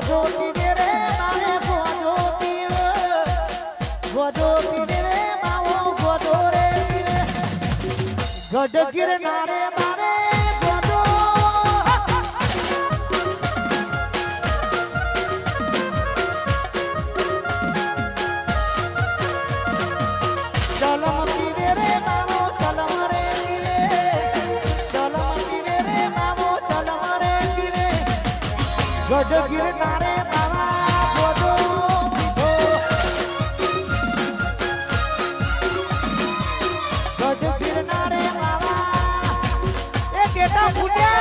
ગોજો પીવે રે મારે ગોજો પીવે ગોજો પીવે રે માવો ગોજો રે પીવે ગઢ ગિરનારે મારે ગોજો ચલમ પીવે રે માવો ચલમ રે પીવે ચલમ પીવે રે માવો ચલમ રે પીવે ગઢ ગિરનારે મારા ગોજો પીધો ગઢ ગિરનારે મારા એ કેટા ફૂટ્યા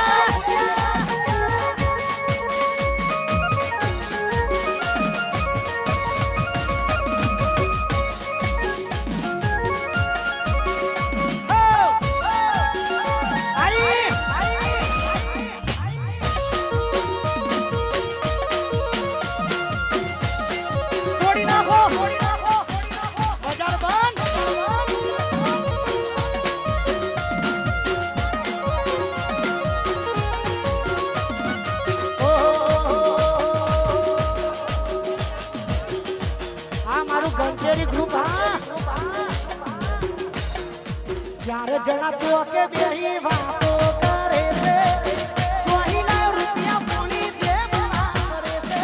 ગંજેરી ગ્રુપ હા જ્યારે જણા તો કે બેહી વાતો કરે છે કોઈના રૂપિયા પૂરી દે કરે છે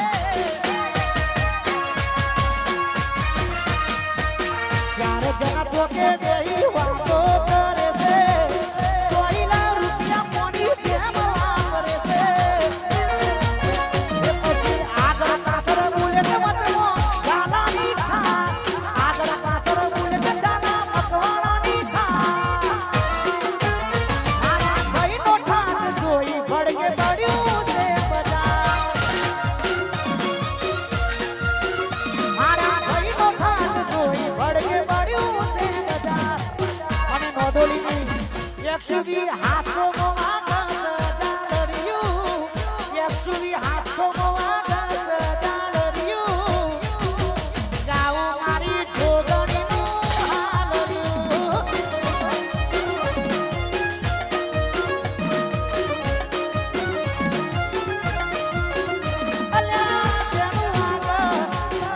જ્યારે જણા તો કે બેહી વાતો કરે છે કોઈના રૂપિયા પૂરી દે કરે છે એ પછી આગળ પાછળ બોલે તો મતનો ગાલાની એકસુવી હાથો નો આગળ ચાલર્યું એકસુવી હાથો નો આગળ ચાલર્યું ગાઉ મારી ઠોગણી નું હાલર્યું અલ્યા જેનું આગળ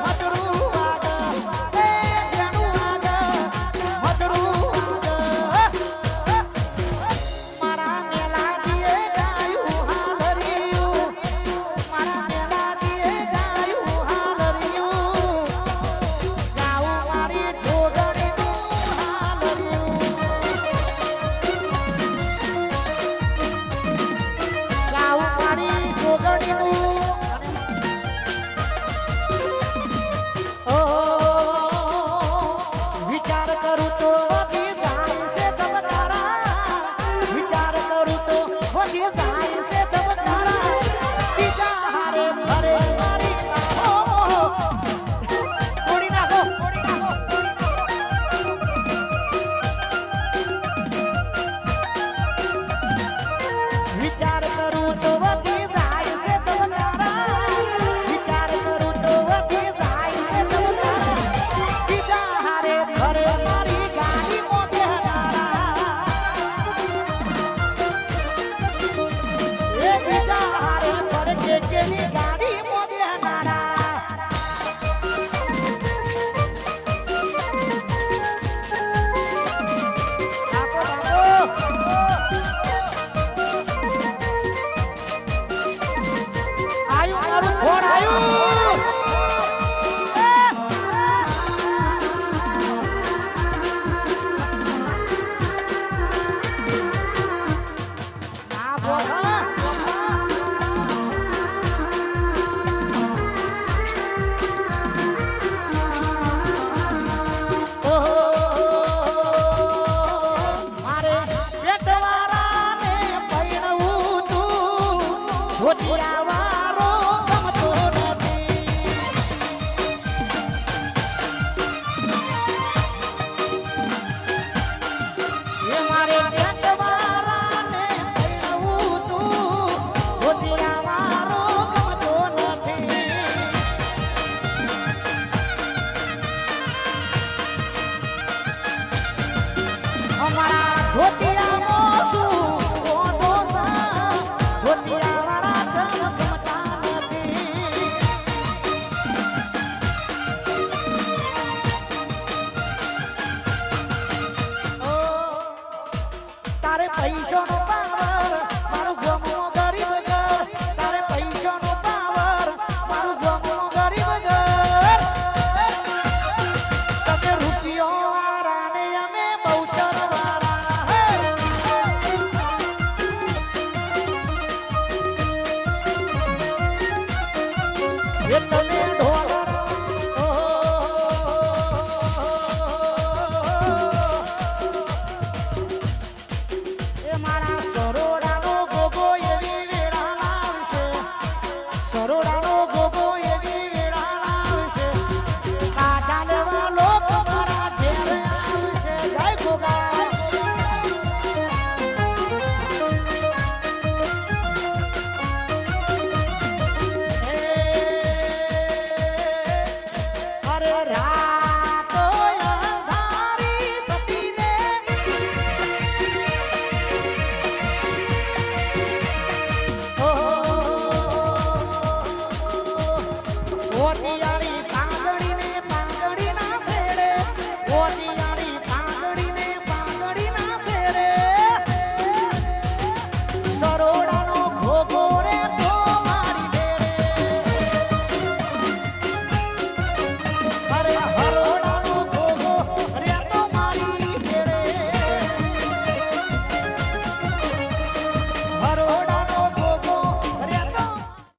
મધરું આગળ એ જેનું આગળ મધરું What